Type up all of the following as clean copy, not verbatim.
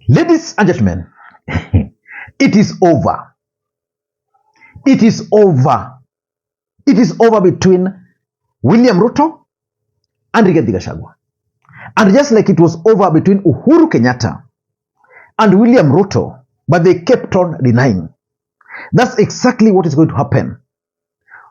Ladies and gentlemen, it is over. It is over. It is over between William Ruto and Rigathi Gachagua. And just like it was over between Uhuru Kenyatta and William Ruto, but they kept on denying. That's exactly what is going to happen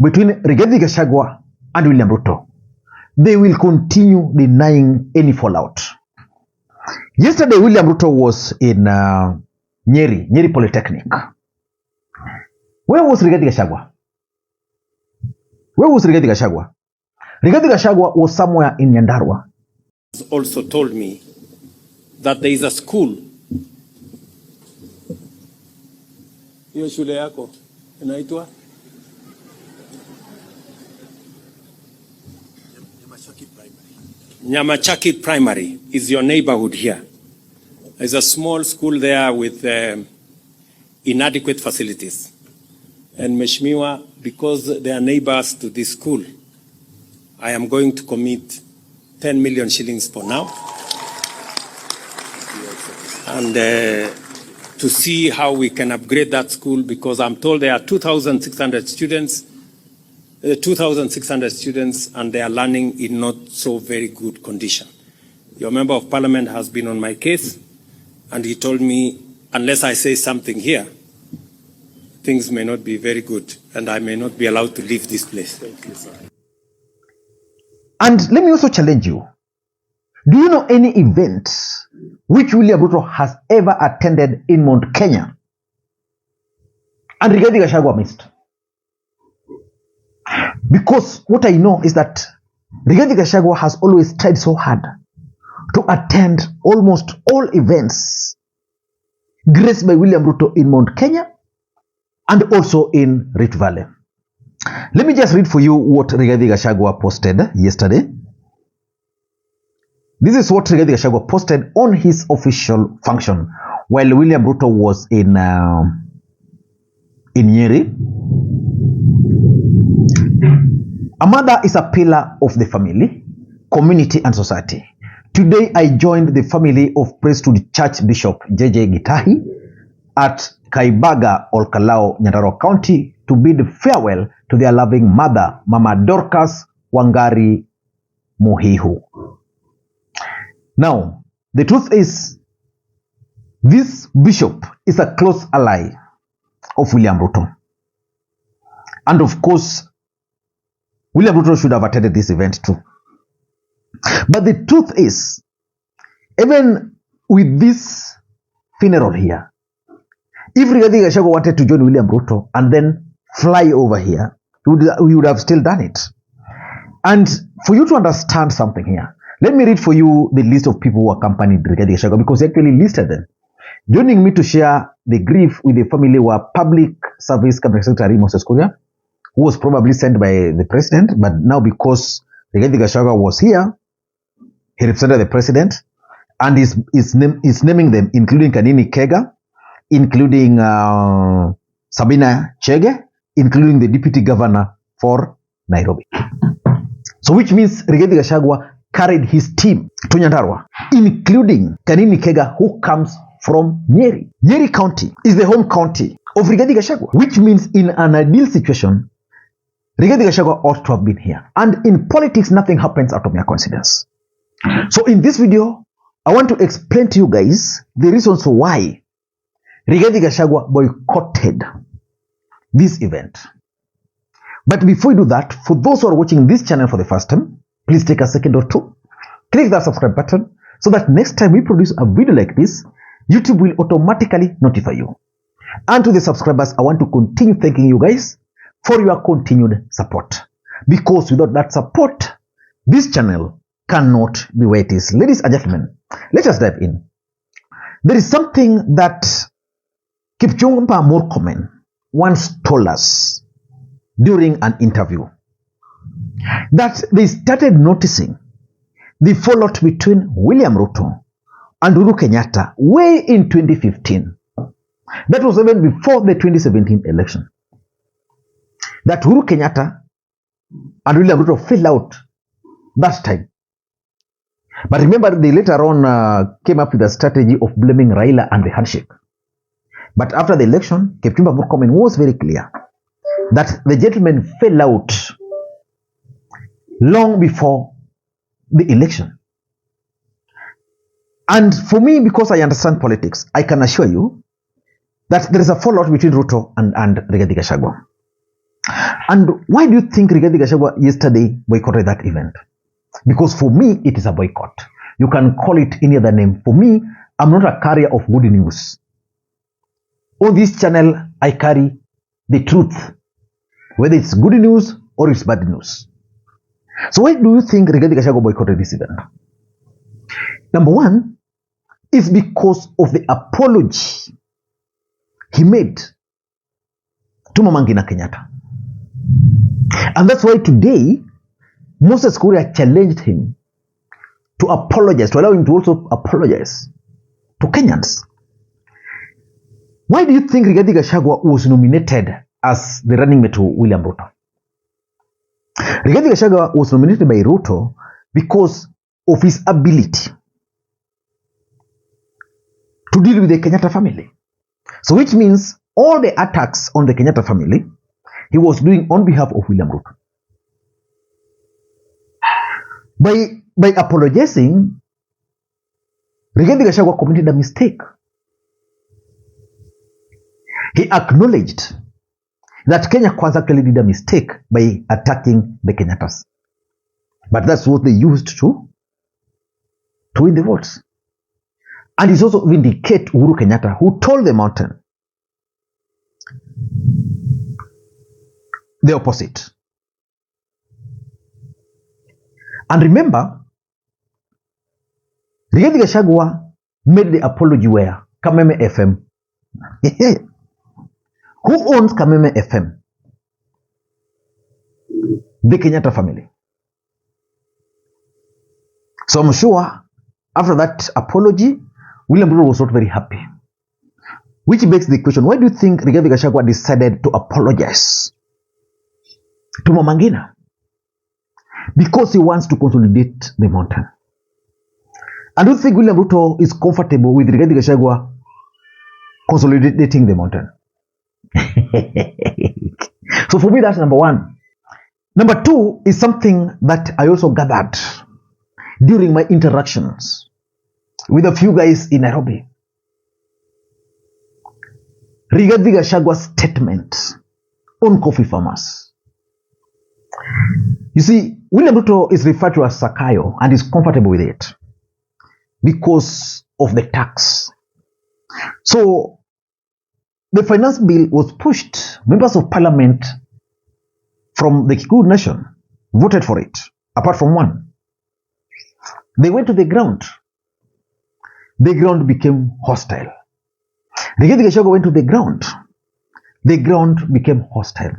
between Rigathi Gachagua and William Ruto. They will continue denying any fallout. Yesterday, William Ruto was in Nyeri Polytechnic. Where was Rigathi Gachagua? Where was Rigathi Gachagua? Rigathi Gachagua was somewhere in Nyandarua. Also told me that there is a school. Hiyo shule yako inaitwa Nyamachaki Primary is your neighborhood here. There's a small school there with inadequate facilities. And Mheshimiwa, because they are neighbors to this school, I am going to commit 10 million shillings for now. And to see how we can upgrade that school, because I'm told there are 2,600 students, and they are learning in not so very good condition. Your member of parliament has been on my case, and he told me, unless I say something here, things may not be very good, and I may not be allowed to leave this place. Thank you, sir. And let me also challenge you. Do you know any event which William Ruto has ever attended in Mount Kenya and Rigathi Gachagua missed? Because what I know is that Rigathi Gachagua has always tried so hard to attend almost all events graced by William Ruto in Mount Kenya and also in Rift Valley. Let me just read for you what Rigathi Gachagua posted yesterday. This is what Rigathi Gachagua posted on his official function while William Ruto was in Nyeri. A mother is a pillar of the family, community and society. Today I joined the family of Priesthood Church Bishop J.J. Gitahi at Kaibaga, Olkalao, Nyandarua County to bid farewell to their loving mother, Mama Dorcas Wangari Muhihu. Now, the truth is, this bishop is a close ally of William Ruto. And of course, William Ruto should have attended this event too. But the truth is, even with this funeral here, if Rigathi Gachagua wanted to join William Ruto and then fly over here, we would have still done it. And for you to understand something here, let me read for you the list of people who accompanied Rigathi Gachagua, because he actually listed them. Joining me to share the grief with the family were Public Service Cabinet Secretary Amos, who was probably sent by the president, but now because Rigathi Gachagua was here, he represented the president and is naming them, including Kanini Kega, including Sabina Chege, including the deputy governor for Nairobi. So which means Rigathi Gachagua carried his team to Nyandarua, including Kanini Kega, who comes from Nyeri. Nyeri County is the home county of Rigathi Gachagua, which means in an ideal situation, Rigathi Gachagua ought to have been here. And in politics, nothing happens out of mere coincidence. So in this video, I want to explain to you guys the reasons why Rigathi Gachagua boycotted this event. But before we do that, for those who are watching this channel for the first time, please take a second or two, click that subscribe button so that next time we produce a video like this, YouTube will automatically notify you. And to the subscribers, I want to continue thanking you guys for your continued support. Because without that support, this channel cannot be where it is. Ladies and gentlemen, let us dive in. There is something that Kipchumba Murkomen once told us during an interview, that they started noticing the fallout between William Ruto and Uhuru Kenyatta way in 2015. That was even before the 2017 election. That Uhuru Kenyatta and William Ruto fell out that time. But remember, they later on came up with a strategy of blaming Raila and the handshake. But after the election, Kipchumba Murkomen was very clear that the gentleman fell out long before the election. And for me, because I understand politics, I can assure you that there is a fallout between Ruto and Rigathi Gachagua. And why do you think Rigathi Gachagua yesterday boycotted that event? Because for me, it is a boycott. You can call it any other name. For me, I'm not a carrier of good news. On this channel, I carry the truth, whether it's good news or it's bad news. So why do you think Rigathi Gachagua boycotted this event? Number one is because of the apology he made to Mama Ngina Kenyatta. And that's why today, Moses Kuria challenged him to apologize, to allow him to also apologize to Kenyans. Why do you think Rigathi Gachagua was nominated as the running mate to William Ruto? Rigathi Gachagua was nominated by Ruto because of his ability to deal with the Kenyatta family. So which means all the attacks on the Kenyatta family, he was doing on behalf of William Ruto. By apologizing, Rigathi Gachagua committed a mistake. He acknowledged that Kenya Kwanza actually did a mistake by attacking the Kenyattas. But that's what they used to win the votes. And it's also vindicate Uhuru Kenyatta, who told the mountain the opposite. And remember, Rigathi Gachagua made the apology where? Kameme FM. Who owns Kameme FM? The Kenyatta family. So I'm sure after that apology, William Ruto was not very happy. Which begs the question, why do you think Rigathi Gachagua decided to apologize to Mama Ngina? Because he wants to consolidate the mountain. I don't think William Ruto is comfortable with Rigathi Gachagua consolidating the mountain. So for me, that's number one. Number two is something that I also gathered during my interactions with a few guys in Nairobi. Rigathi Gachagua's statement on coffee farmers. You see, William Ruto is referred to as Sakayo and is comfortable with it because of the tax. So the finance bill was pushed. Members of parliament from the Kikuyu nation voted for it, apart from one. They went to the ground. The ground became hostile. Rigathi Gachagua went to the ground. The ground became hostile.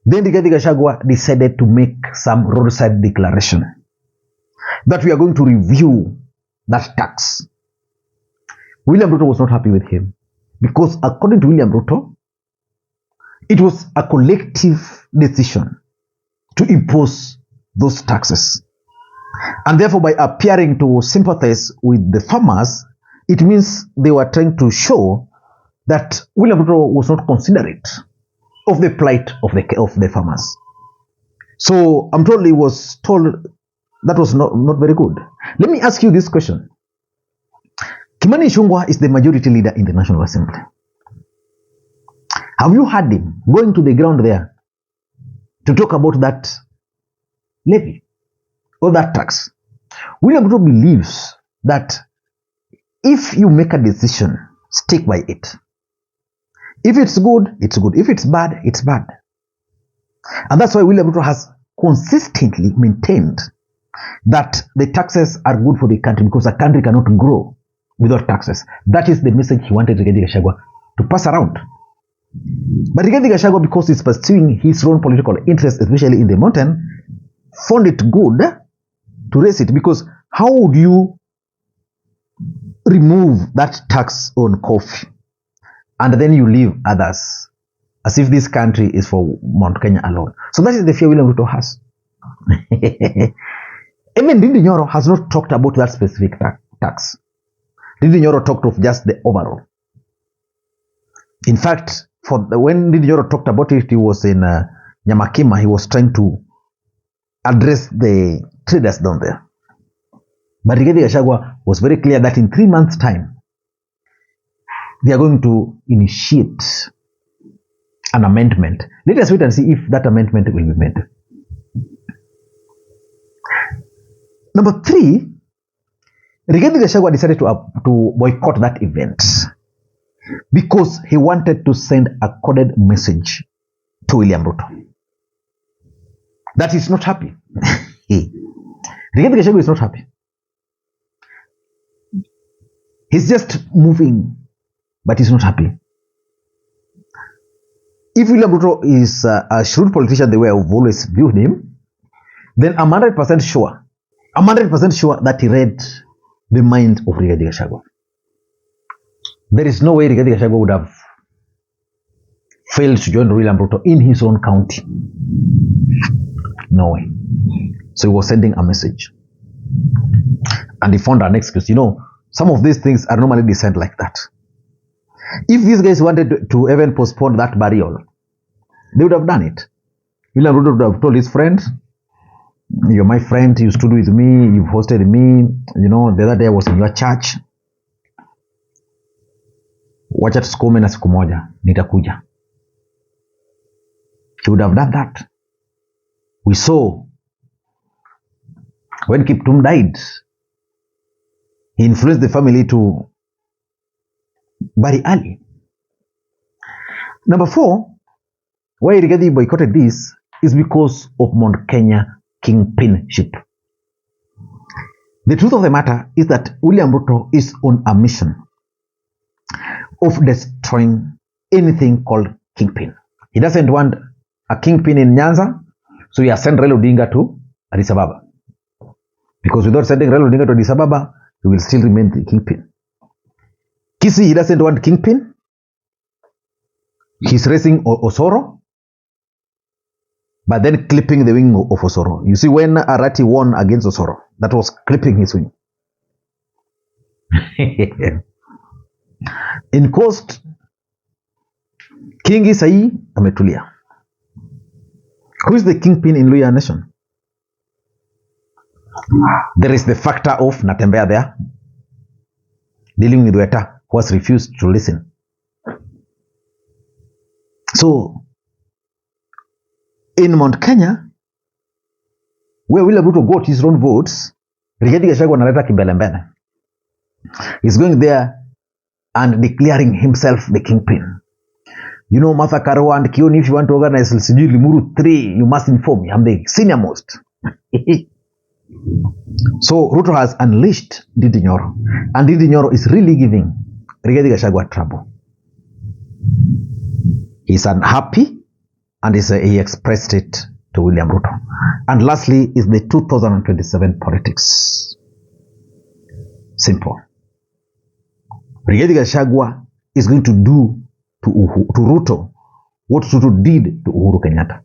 Then Rigathi Gachagua decided to make some roadside declaration that we are going to review that tax. William Ruto was not happy with him because according to William Ruto, it was a collective decision to impose those taxes. And therefore, by appearing to sympathize with the farmers, it means they were trying to show that William Ruto was not considerate of the plight of the farmers. So I'm told he was told that was not very good. Let me ask you this question. Kimani Ichung'wah is the majority leader in the National Assembly. Have you heard him going to the ground there to talk about that levy or that tax? William Ruto believes that if you make a decision, stick by it. If it's good, it's good. If it's bad, it's bad. And that's why William Ruto has consistently maintained that the taxes are good for the country because a country cannot grow without taxes. That is the message he wanted Rigathi Gachagua to pass around. But Rigathi Gachagua, because he's pursuing his own political interests, especially in the mountain, found it good to raise it, because how would you remove that tax on coffee and then you leave others as if this country is for Mount Kenya alone? So that is the fear William Ruto has. Even Ndindi Nyoro has not talked about that specific tax. Ndindi Nyoro talked of just the overall. In fact, when Ndindi Nyoro talked about it, he was in Nyamakima. He was trying to address the traders down there. But Rigathi Gachagua was very clear that in 3 months' time, they are going to initiate an amendment. Let us wait and see if that amendment will be made. Number 3, Rigathi Gachagua decided to boycott that event because he wanted to send a coded message to William Ruto that he's not happy. Rigathi Gachagua is not happy. He's just moving, but he's not happy. If William Ruto is a shrewd politician the way I've always viewed him, then I'm 100% sure that he read the mind of Rigathi Gachagua. There is no way Rigathi Gachagua would have failed to join William Ruto in his own county. No way. So he was sending a message. And he found an excuse. You know, some of these things are normally designed like that. If these guys wanted to even postpone that burial, they would have done it. William Ruto would have told his friend, "You're my friend, you stood with me, you've hosted me, you know, the other day I was in your church. Wacha tusukume na siku moja, nitakuja." He would have done that. We saw when Kiptum died, he influenced the family to bury early. Number 4, why Rigathi boycotted this is because of Mount Kenya kingpinship. The truth of the matter is that William Ruto is on a mission of destroying anything called kingpin. He doesn't want a kingpin in Nyanza, so he has sent Raila Odinga to Addis Ababa. Because without sending Raila Odinga to Addis Ababa, he will still remain the kingpin. Kisii, he doesn't want kingpin. He's raising Osoro, but then clipping the wing of Osoro. You see, when Arati won against Osoro, that was clipping his wing. In Coast, King Isai ametulia. Who is the kingpin in Luhya Nation? There is the factor of Natembea there, dealing with Weta, who has refused to listen. So, in Mount Kenya, where William Ruto got his own votes, Rigathi Gachagua analeta kimbelembele. He's going there and declaring himself the kingpin. You know, Martha Karua and Kioni, if you want to organize Sijui Limuru 3, you must inform me. I'm the senior most. So Ruto has unleashed Ndindi Nyoro, and Ndindi Nyoro is really giving Rigathi Gachagua trouble. He's unhappy, and he expressed it to William Ruto. And lastly is the 2027 politics. Simple. Rigathi Gachagua is going to do to Ruto what Ruto did to Uhuru Kenyatta.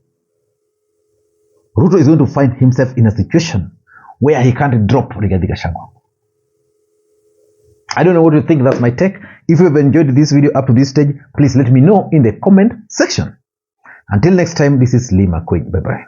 Ruto is going to find himself in a situation where he can't drop Rigathi Gachagua. I don't know what you think. That's my take. If you have enjoyed this video up to this stage, please let me know in the comment section. Until next time, this is Makwiny. Bye-bye.